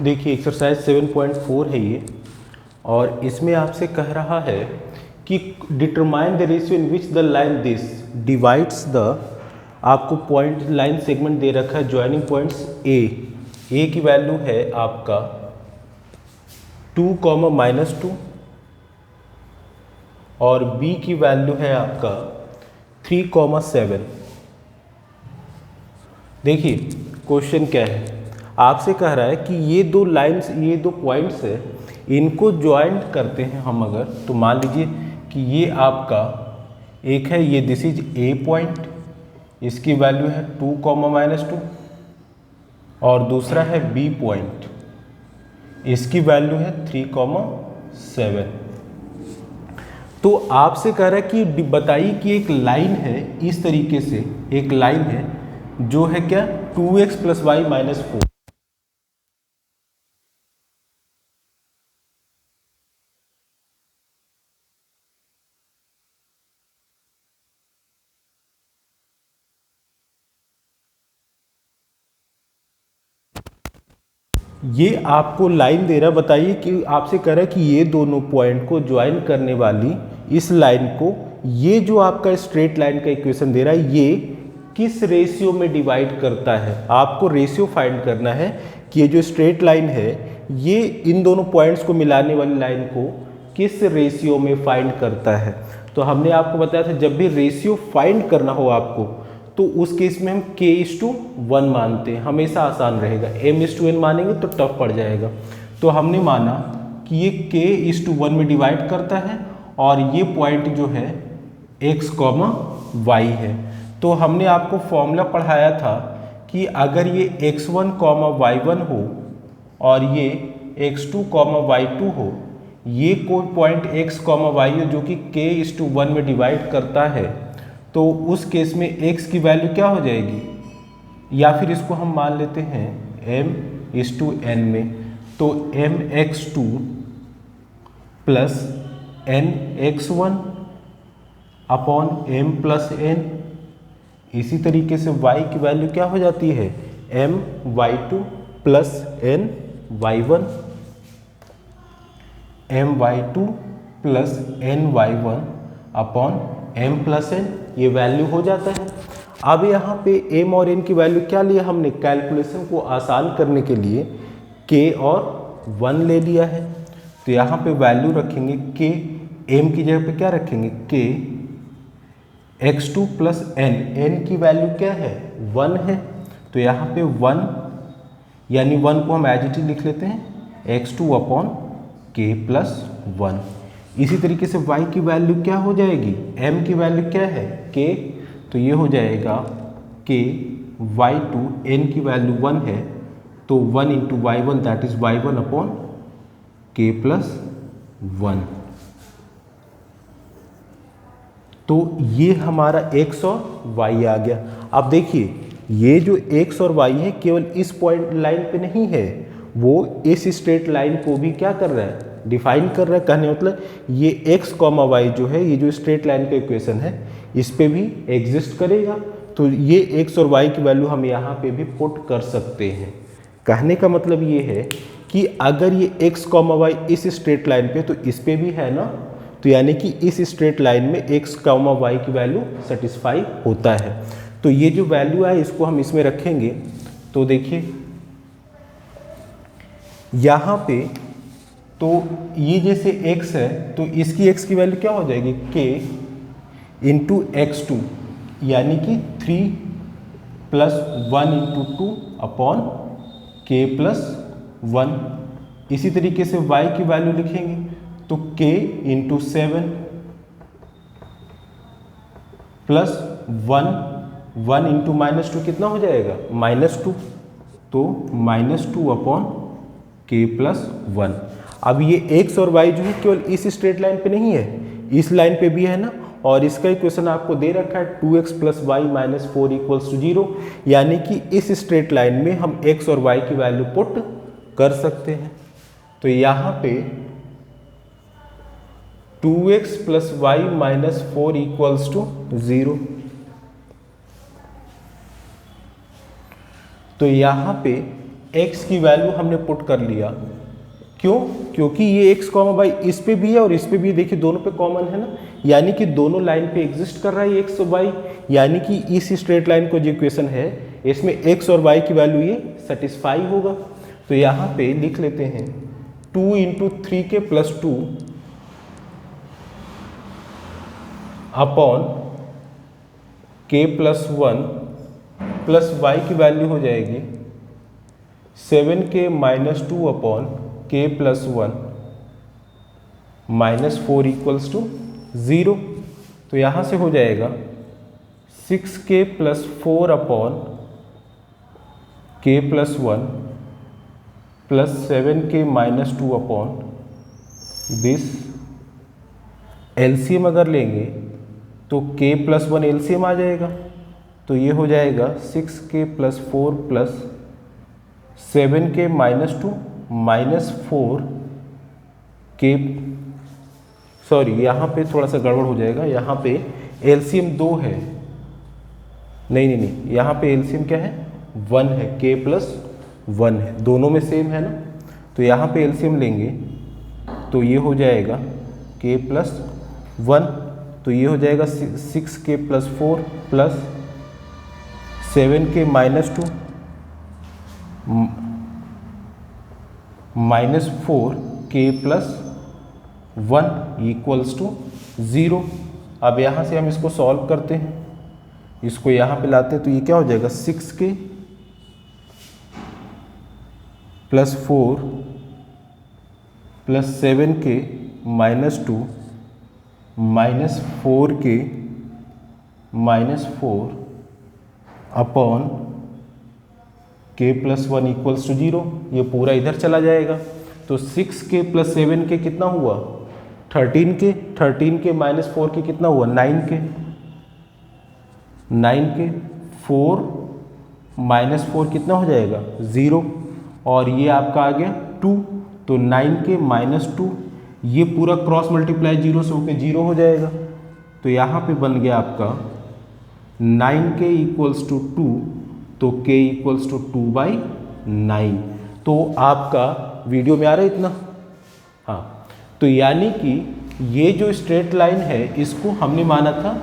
देखिए एक्सरसाइज 7.4 है ये, और इसमें आपसे कह रहा है कि determine the ratio in which the line this divides the, आपको पॉइंट लाइन सेगमेंट दे रखा है ज्वाइनिंग पॉइंट्स ए की वैल्यू है आपका 2, -2 और बी की वैल्यू है आपका 3, 7। देखिए क्वेश्चन क्या है, आपसे कह रहा है कि ये दो लाइंस, ये दो पॉइंट्स है, इनको ज्वाइंट करते हैं हम अगर, तो मान लीजिए कि ये आपका एक है, ये दिस इज ए पॉइंट, इसकी वैल्यू है 2, -2 और दूसरा है बी पॉइंट, इसकी वैल्यू है 3, 7। तो आपसे कह रहा है कि बताइए कि एक लाइन है, इस तरीके से एक लाइन है जो है क्या 2x + y - 4। ये आपको लाइन दे रहा है, बताइए कि आपसे कह रहा है कि ये दोनों पॉइंट को ज्वाइन करने वाली इस लाइन को, ये जो आपका स्ट्रेट लाइन का इक्वेशन दे रहा है, ये किस रेशियो में डिवाइड करता है। आपको रेशियो फाइंड करना है कि ये जो स्ट्रेट लाइन है ये इन दोनों पॉइंट्स को मिलाने वाली लाइन को किस रेशियो में फाइंड करता है। तो हमने आपको बताया था जब भी रेशियो फाइंड करना हो आपको, तो उस केस में हम k:1 मानते हैं, हमेशा आसान रहेगा। m:n मानेंगे तो टफ पड़ जाएगा। तो हमने माना कि ये k:1 में डिवाइड करता है और ये पॉइंट जो है x, y है। तो हमने आपको फॉर्मूला पढ़ाया था कि अगर ये x1, y1 हो और ये x2, y2 हो, ये कोई पॉइंट x, y हो जो कि k:1 में डिवाइड करता है, तो उस केस में x की वैल्यू क्या हो जाएगी, या फिर इसको हम मान लेते हैं m:n में, तो mx2 + nx1 अपॉन m+n। इसी तरीके से y की वैल्यू क्या हो जाती है my2 + ny1, my2 + ny1 upon m+n, ये वैल्यू हो जाता है। अब यहाँ पे m और n की वैल्यू क्या लिया हमने, कैलकुलेशन को आसान करने के लिए k और 1 ले लिया है। तो यहाँ पे वैल्यू रखेंगे k, m की जगह पे क्या रखेंगे k, x2 + n की वैल्यू क्या है 1 है, तो यहाँ पे 1 यानी 1 को हम एज इट इज लिख लेते हैं x2 अपॉन k + 1। इसी तरीके से y की वैल्यू क्या हो जाएगी, m की वैल्यू क्या है k, तो ये हो जाएगा k y2, n की वैल्यू 1 है, तो 1 × y1 that is y1 upon k + 1। तो ये हमारा x और y आ गया। अब देखिए ये जो x और y है केवल इस पॉइंट लाइन पे नहीं है, वो इस स्ट्रेट लाइन को भी क्या कर रहा है, डिफाइन कर रहा है। कहने मतलब ये x, y जो है, ये जो स्ट्रेट लाइन का इक्वेशन है, इस पे भी एग्जिस्ट करेगा। तो ये x और y की वैल्यू हम यहाँ पे भी पुट कर सकते हैं। कहने का मतलब ये है कि अगर ये x, y इस स्ट्रेट लाइन पे, तो इस पे भी है ना, तो यानी कि इस स्ट्रेट लाइन में x, y की वैल्यू सेटिस्फाई होता है। तो ये जो वैल्यू है इसको हम इसमें रखेंगे। तो देखिए यहाँ पे, तो ये जैसे x है तो इसकी x की वैल्यू क्या हो जाएगी k × x2, यानी कि 3 + 1 × 2 अपॉन k + 1। इसी तरीके से y की वैल्यू लिखेंगे तो k × 7 + 1 × -2 कितना हो जाएगा -2, तो -2 अपॉन k + 1। अब ये x और y जो है केवल इस स्ट्रेट लाइन पे नहीं है, इस लाइन पे भी है ना, और इसका इक्वेशन आपको दे रखा है 2x + y - 4 = 0, यानी कि इस स्ट्रेट लाइन में हम x और y की वैल्यू पुट कर सकते हैं। तो यहाँ पे 2x + y - 4 = 0। तो यहाँ पे x की वैल्यू हमने पुट कर लिया। क्यों? क्योंकि ये x कॉमा वाई इस पे भी है और इस पे भी, देखिए दोनों पे कॉमन है ना, यानी कि दोनों लाइन पे एग्जिस्ट कर रहा है x और y, यानी कि इस स्ट्रेट लाइन को जो इक्वेशन है इसमें x और y की वैल्यू ये सेटिस्फाई होगा। तो यहाँ पे लिख लेते हैं 2 × 3k + 2 upon k + 1 plus y की वैल्यू हो जाएगी 7k - 2 अपॉन k + 1 -4 = 0। तो यहाँ से हो जाएगा 6k + 4 upon k + 1 plus 7k - 2 upon this. LCM अगर लेंगे तो k + 1 एलसीएम आ जाएगा, तो ये हो जाएगा 6k + 4 plus 7k - 2 -4k, sorry यहाँ पे थोड़ा सा गड़बड़ हो जाएगा, यहाँ पे एलसीएम 2 है, नहीं, यहाँ पे एलसीएम क्या है 1 है, k + 1 है, दोनों में सेम है ना। तो यहाँ पे एलसीएम लेंगे तो ये हो जाएगा k + 1, तो ये हो जाएगा 6k + 4 प्लस 7k - 2 -4k + 1 = 0। अब यहाँ से हम इसको सॉल्व करते हैं, इसको यहाँ पे लाते हैं, तो ये क्या हो जाएगा 6k + 4 plus 7k - 2 -4k - 4 upon k + 1 = 0। ये पूरा इधर चला जाएगा, तो 6k + 7k कितना हुआ 13k, 13k - 4k कितना हुआ 9k, 9k 4 - 4 कितना हो जाएगा 0, और ये आपका आ गया 2, तो 9k - 2, ये पूरा क्रॉस मल्टीप्लाई 0 से होकर 0 हो जाएगा। तो यहाँ पे बन गया आपका 9k = 2, तो k = 2/9। तो आपका वीडियो में आ रहा है इतना? हाँ, तो यानी कि ये जो स्ट्रेट लाइन है इसको हमने माना था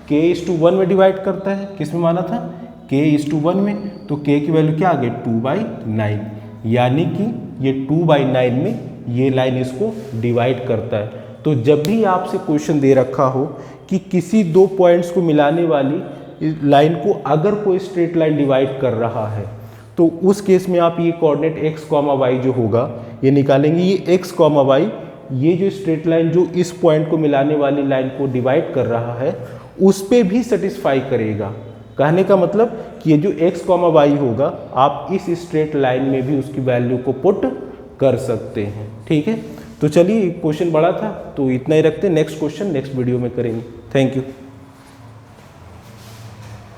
k/1 में डिवाइड करता है, किस में माना था k/1 में, तो k की वैल्यू क्या आ गई 2/9, यानी कि ये 2/9 में ये लाइन इसको डिवाइड करता है। तो जब भी आपसे क्वेश्चन दे रखा हो कि किसी दो पॉइंट्स को मिलाने वाली लाइन को अगर कोई स्ट्रेट लाइन डिवाइड कर रहा है, तो उस केस में आप ये कोऑर्डिनेट x, y जो होगा ये निकालेंगे। ये x, y ये जो स्ट्रेट लाइन जो इस पॉइंट को मिलाने वाली लाइन को डिवाइड कर रहा है उस पे भी सेटिस्फाई करेगा। कहने का मतलब कि ये जो x, y होगा आप इस स्ट्रेट लाइन में भी उसकी वैल्यू को पुट कर सकते हैं। ठीक है, तो चलिए क्वेश्चन बड़ा था तो इतना ही रखते हैं, नेक्स्ट क्वेश्चन नेक्स्ट वीडियो में करेंगे। Thank you.